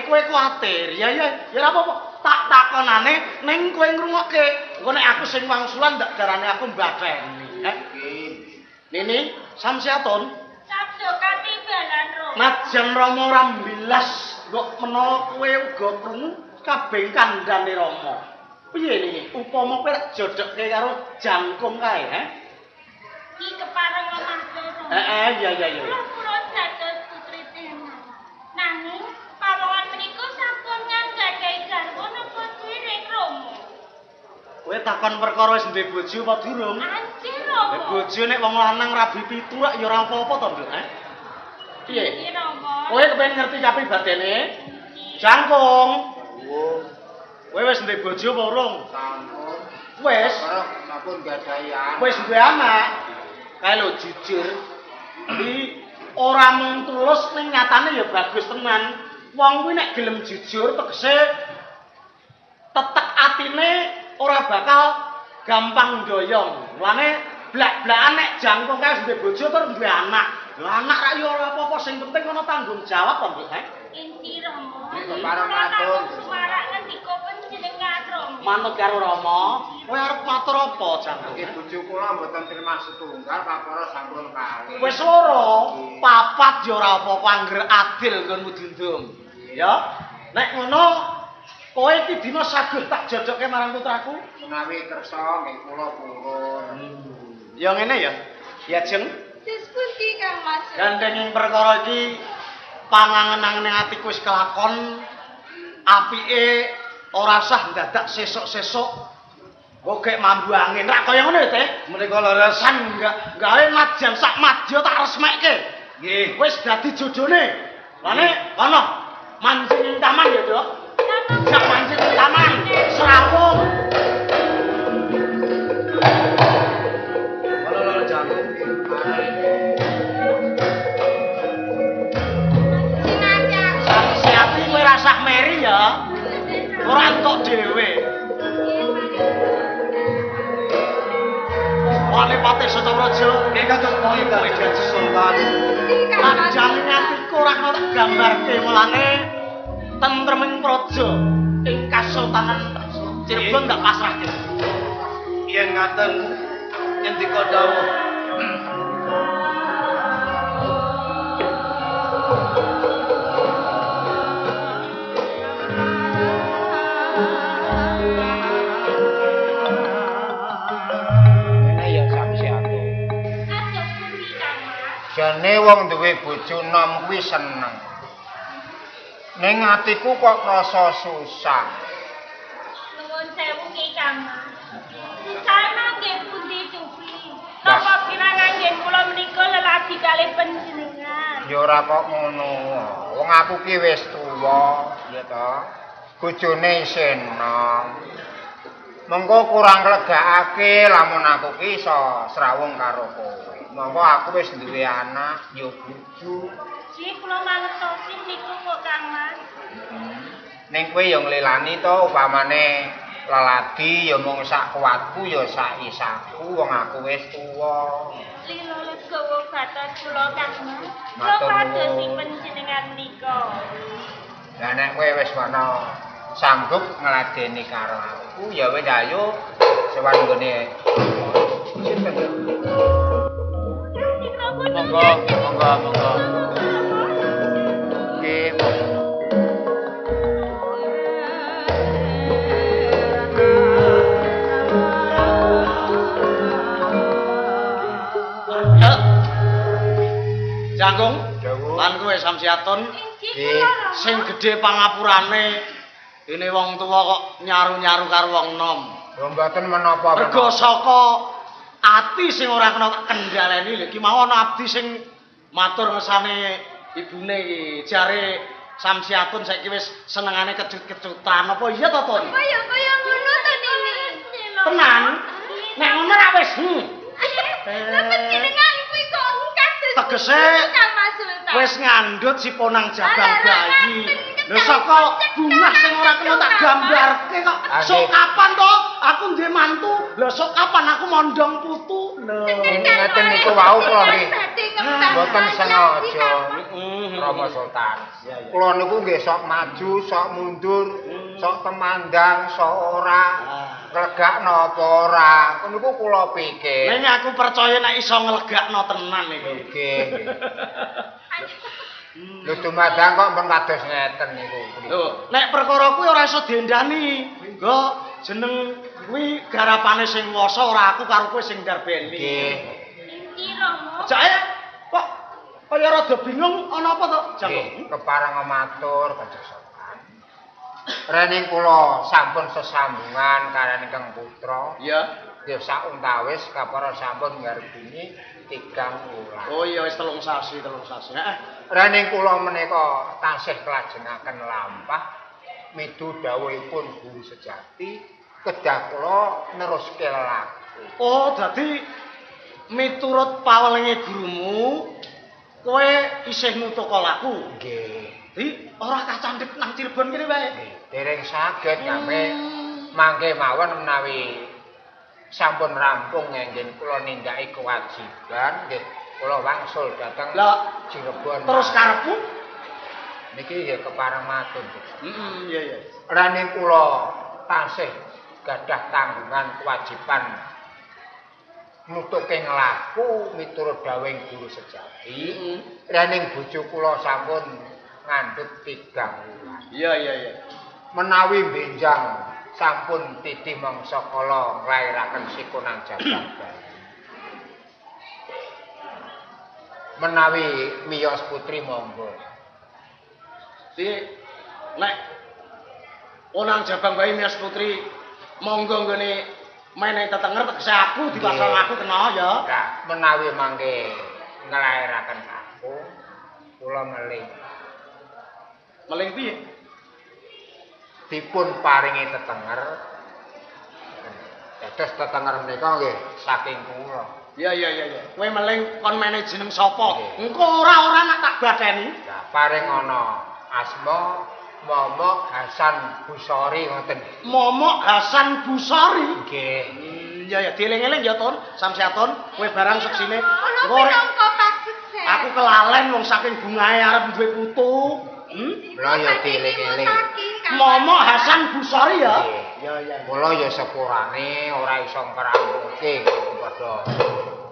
Kowe kuwatir. Ya ora apa-apa. Tak takonane ning kowe ngrungokke. Engko nek aku sing wangsulan ndak darane aku mbadeni. Nggih. Nini Samsiatun. Sabdo katibalan ro. Najan Rama ora mbilas kok menawa kowe uga krungu kabeh kandhane Rama. Piye niki? Upama kowe tak jodokke karo Jangkung kae, Iya. Kula dados putri Demak. Nanging pawongan menika sampun nggadhahi garwa napa dereng Rama? Kowe takon perkara wis duwe bojo apa durung? Anjir Rama. Bojo nek wong lanang rabi pitu rak ya ora apa-apa to, Nduk, Piye? Nggih Rama. Kowe kepengin ngerti kapribatene? Jangkung. Kowe wis duwe bojo apa urung? Sampun. Wis. Sampun gadhahi anak. Wis duwe anak. Kae lho jujur. Iki ora mung tulus ning nyatane ya bagus tenan. Wong kuwi nek gelem jujur tegese tetek atine ora bakal gampang ndoyong. Mulane blak-blakan nek jangkung kae duwe bojo terus duwe anak. Lah anak ra ya ora apa-apa sing penting ana tanggung jawab to, Mbok. Inti Rama. Nek parang matur. Sumarak ngendika panjenengan Rama. Manut karo Rama, kowe arep matur apa, Jangkung? Nggih bojo kula mboten terima setunggal papara sampun kalih. Wis loro, papat ya ora apa-apa angger adil nggonmu dundum. Ya. Nek ngono kowe iki dina saguh tak jodokke marang putraku. Menawi kersa nggih kula purun. Ya ngene ya. Ya Jeng. Dispunti Kang Mas. Gandenging perkara iki pangangen-angen ning atiku wis kelakon. Apike ora usah dadak sesuk-sesuk Oke mambu angin. Rak kaya ngono ya, Teh. Menika leresan Gawe madyan sak madya tak resmekke. nggih. Wis dadi jojone. Lane ana mancing ing taman ya, Dok. Jak mancing ing taman. Serawung. Lho jago. Siap kowe rasah meri ya. Ora entuk dhewe. Wale pate Setapraja Nggih kados poin kali Dadi Sultan. Panjang atiku ora kena tak gambarke mulane tentreming praja ing Kasultanan Cirebon tak pasrahke. Yen ngaten ngendika dawuh jane wong duwe bojo nom kuwi seneng. Ning atiku kok krasa susah. Nuwun sewu Ki Kang. Susana nggih pundi cupi. Napa kirang anggen kula menika lelaki kalih panjenengan. Ya ora kok ngono. Wong aku ki wis tuwa, ya to. Bojone isih enom. Mengko kurang legakake lamun aku ki iso srawung karo kowe. Monggo aku wis duwe anak, ya bojo. Ji kula mangertosi niku kok Kang Mas. Ning kowe ya nglelani to upamane leladi ya mung sak kuatku ya sak isaku wong aku wis tuwa. Lila legawa batas kula Kang Mas. Matur Kula nuwun. padosi panjenengan nika. Lah nek kowe wis ana sanggup ngladeni karo aku ya wis ayo sewan nggone. Monggo. Nggih. Jangkung, Jangkung. lan kowe Samsiatun Inggih kula Rama. sing gedhe pangapurane ini wong tuwa kok nyaru-nyaru karo wong nom. Lho mboten menapa. Mergo saka ati sing ora kena tak kendhaleni lho iki mau ana abdi sing matur ngesane ibune iki jare Samsiatun saiki wis senengane kecut-kecutan apa iya to to? Kaya ngono to Nini. Tenan. Nek ngono ra wis. Lah panjenengan kuwi kok kados Tegese Kang Mas Sultan. wis ngandhut si ponang jagang bayi. Lho saka bungah sing ora kena tak gambarke kok. Sok kapan to aku duwe mantu? Lho sok kapan aku mondong putu? Lho. Ngeten niku wau kula nggih. Mboten sengaja. Rama Sultan. Kula niku nggih sok maju, sok mundur, sok temandang, sok ora. Nglegakno apa ora. Niku kula pikir. Nek aku percaya nek iso nglegakno tenan iki. Nggih. Lho dumadang kok men kados ngeten niku. Lho, nek perkara kuwi ora iso diendani. Nggo jeneng kuwi garapane sing wasa ora aku karo kowe sing ndarbeni. Nggih. Iki Rama. Jake kaya rada bingung ana apa to? Nggih, kepareng matur Kanjeng Sultan. Rening kula sampun sesambungan kaliyan Ingkang Putra. Iya. Ya sauntawis kapara sampun ngarbini 3 wulan. Oh iya wis 3 sasi. Heeh. Rening kula menika tansih kelajengaken lampah midu dawuhipun Guru Sejati kedah kula neruske lelaku. Oh, dadi miturut pawelenge gurumu kowe isih nutuka laku. Nggih. Di ora kacandhik nang Cirebon kene wae. Dereng saged kami mangke mawon menawi sampun rampung ngenggen kula nindaki kewajiban nggih kula wangsul dhateng Cirebon. Terus karepmu niki nggih kepareng matur. Iya. Raning kula tansih gadah tanggungan kewajiban nutuke nglaku miturut dawuhing Guru Sejati. Raning bojo kula sampun ngandhut 3 wulan. Iya. Menawi benjang sampun titi mangsa kala nglairaken sikonang jagat bayi. Menawi miyos putri monggo. Di nek onang jabang bayi miyos putri monggo nggone meneh tetenger tegese aku dipasang aku kena ya. Nah, menawi mangke nglairaken aku kula ngeling. Meling piye? Dipun paringi tetenger. Dados tetenger menika nggih saking kula. Iya. Kowe meling kon meneh jeneng sapa? Engko ora nak tak badani. Nah, paring ana asma Momok Hasan Busori ngoten. Momok Hasan Busori. Nggih. Iya dieling-eling ya Ton, samsiaton kowe barang seksine. Ono pinangka pasukses. Aku kelalen wong saking bungae arep duwe putu. Mula ya dieling-eling. Momok Hasan Busori ya. Iya. Mula ya sepurane ora iso ngrampuke padha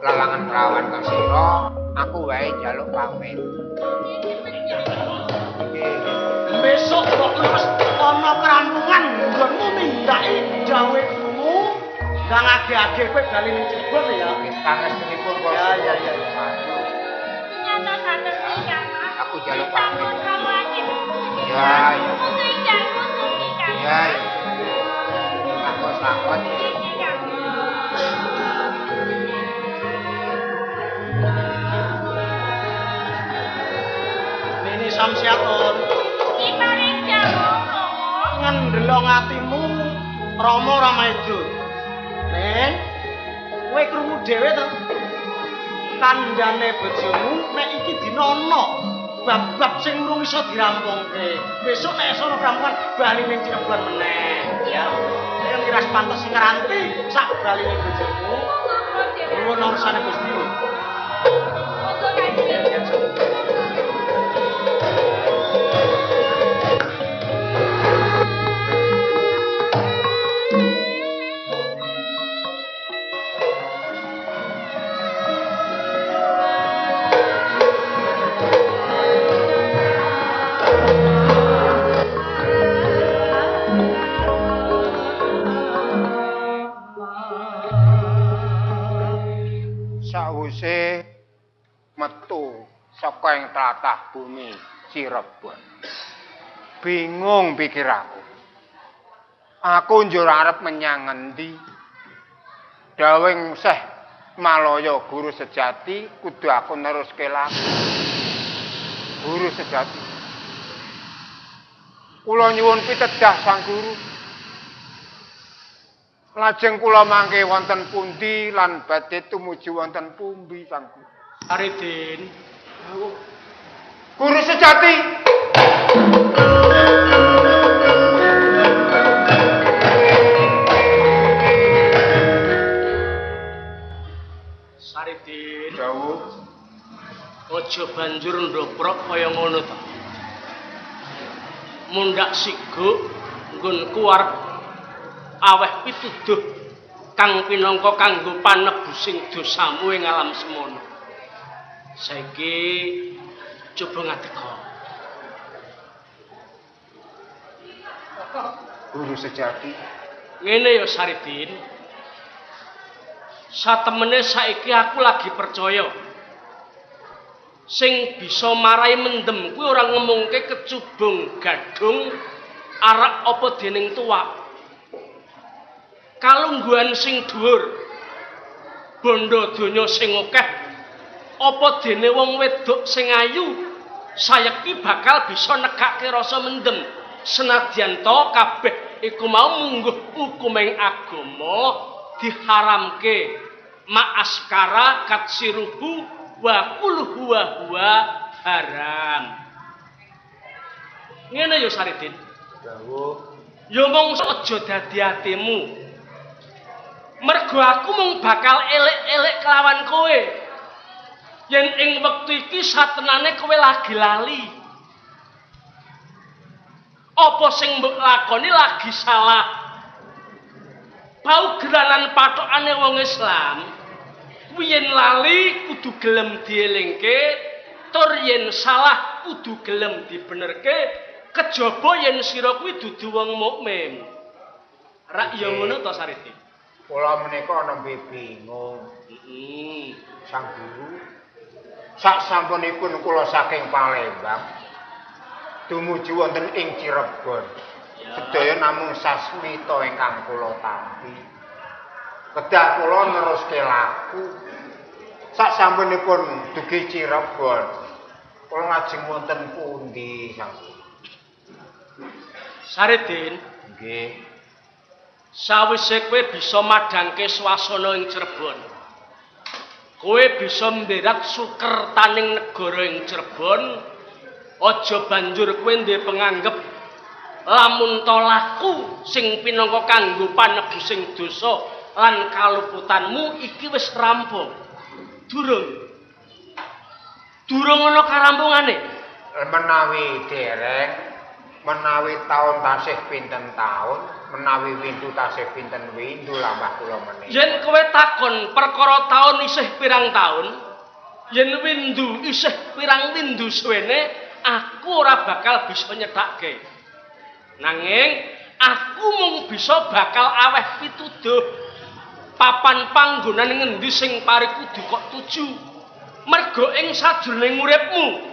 lelangan kelawan kasira, aku wae njaluk pamit. Besok kok terus ana kerampungan nggonmu nindaki dawuhe gurumu ndang age-age kowe bali ning Cirebon ya. Pangestunipun kula. Ya. Nyata-nyata nikah. Aku njaluk pamit. Kamu aja. Ya. Putri jangan nikah. Ya. Aku selamat. Ini samsiaton. Diparing jamu. Ngendelong atimu Rama Ramayda. Nen, kowe krungu dhewe to. Kandhane bojomu nek iki dina ana bab-bab sing urung iso dirampungke. Besok nek sono kampungan bali ning Cirebon meneh. Ya. Nek ngiras pantes ngranti sak bali ning bojomu. Nuwun ursane Gusti. Monggo Kanjeng. Sawise metu saka ing tlatah bumi Cirebon. Bingung pikir aku. Aku njur arep menyang ngendi? Dawing Syekh Malaya Guru Sejati kudu aku neruske laku. Guru Sejati. Kula nyuwun pitedah Sang Guru. Lajeng kula mangke wonten pundi lan badhe tumuju wonten pundi Sang Guru? Aridin. Guru Sejati. Saridin. Dawuh. Aja banjur ndoprok kaya ngono ta. Mundhak siguk nggonku arep aweh pituduh kang pinangka kanggo panebusing dosamu ing alam semono. Saiki coba ngadeka. Guru Sejati. Ngene ya Saridin. Satemene saiki aku lagi percaya sing bisa marai mendem kuwi ora ngomongke kecubung gadung arak apa dening tuwak. Kalungguhan sing dhuwur, bondo donya sing akeh, apa dene wong wedok sing ayu, sayeki bakal bisa nekake rasa mendem. Senadyan to kabeh iku mau mungguh hukuming agama diharamke ma'askara katsiruhu wa kulhu huwa haram. Ngene yo Saridin. Dawuh. Yo mung aja dadi atimu. Mergo aku mung bakal elek-elek kelawan kowe. Yen ing wektu iki satenane kowe lagi lali. Apa sing mbok lakoni lagi salah. Paugeranan pathokane wong Islam, yen lali kudu gelem dielingke, tur yen salah kudu gelem dibenerke, kejaba yen sira kuwi dudu wong mukmin. Rak ya ngono to Sariti. Kula menika ana bingung. Sang Guru. Sak sampunipun kula saking Palembang dumuju wonten ing Cirebon. Sedaya namung sasmita ingkang kula tampi. Kedah kula neruske laku. Sak sampunipun dugi Cirebon. Kula lajeng wonten pundi, Sang Guru? Saridin, Nggih. sawise kowe bisa madhangke swasana ing Cirebon. Kowe bisa mberat sukertaning negara ing Cirebon. Aja banjur kowe duwe penganggep lamun to laku sing pinangka kanggo panebusing dosa lan kaluputanmu iki wis rampung. Durung ana karampungane. Menawi dereng, menawi taun tasih pinten taun, menawi windu tasih pinten windu lambah kula menika. Yen kowe takon perkara taun isih pirang taun, yen windu isih pirang windu suwene, aku ora bakal bisa nyedhakke. Nanging aku mung bisa bakal aweh pituduh papan panggonan ngendi sing pari kudu kok tuju. Mergo ing sajroning uripmu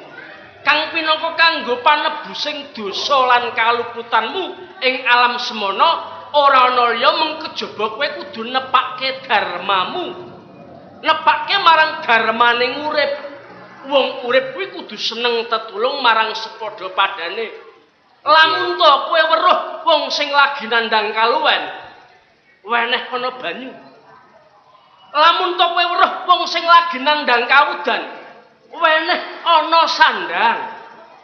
kang pinangka kanggo panebusing dosa lan kaluputanmu ing alam semana ora ana liya mung kejaba kowe kudu nepakke dharmamu. Nepakke marang dharmaning urip. Wong urip kuwi kudu seneng tetulung marang sepadha padane. Lamun to kowe weruh wong sing lagi nandhang kaluwen, weneh ana banyu. Lamun to kowe weruh wong sing lagi nandhang kawudan, weneh ana sandang.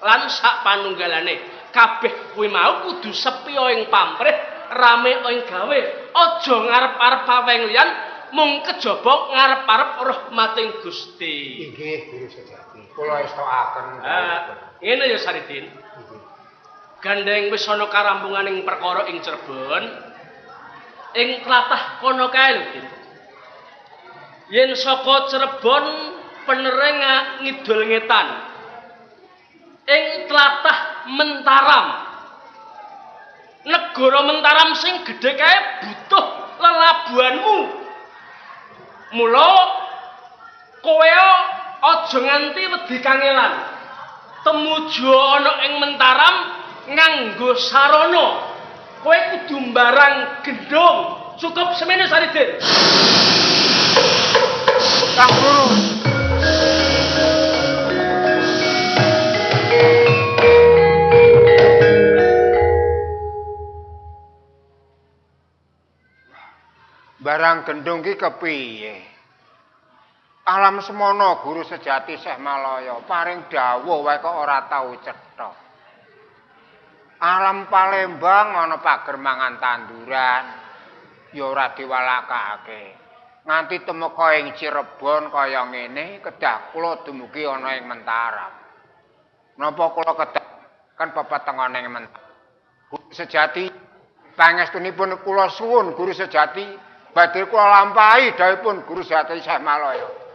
Lan sak panunggalane, kabeh kuwi mau kudu sepi ing pamrih, rame ing gawe. Aja ngarep-arep paweng liyan, mung kejaba ngarep-arep rahmating Gusti. Inggih Guru sejati. Kula estokaken. Ngene ya Saridin. Gandeng wis ana karampunganing perkara ing Cirebon. Ing tlatah kono kae lho, Din. Yen saka Cirebon penereng ngidul ngetan. Ing tlatah Mentaram. Negara Mentaram sing gedhe kae butuh lelabuhanmu. Mula kowe aja nganti wedi kangelan. Temuju ana ing Mentaram nganggo sarana. Kowe kudu mbarang gendong. Cukup semene Saridin. Sang Guru. Barang gendong ki kepiye? Alam semono Guru sejati Syekh Malaya paring dawuh wae kok ora tau cetha. Alam Palembang ana pager mangan tanduran ya ora diwalakake. Nganti temeka ing Cirebon kaya ngene kedah kula dumugi ana ing Mentaram. Napa kula kedah kan pepetengan ing Mentaram. Guru sejati pangestunipun kula suwun Guru sejati badhe kula lampahi dawuhipun Guru sejati Syekh Malaya.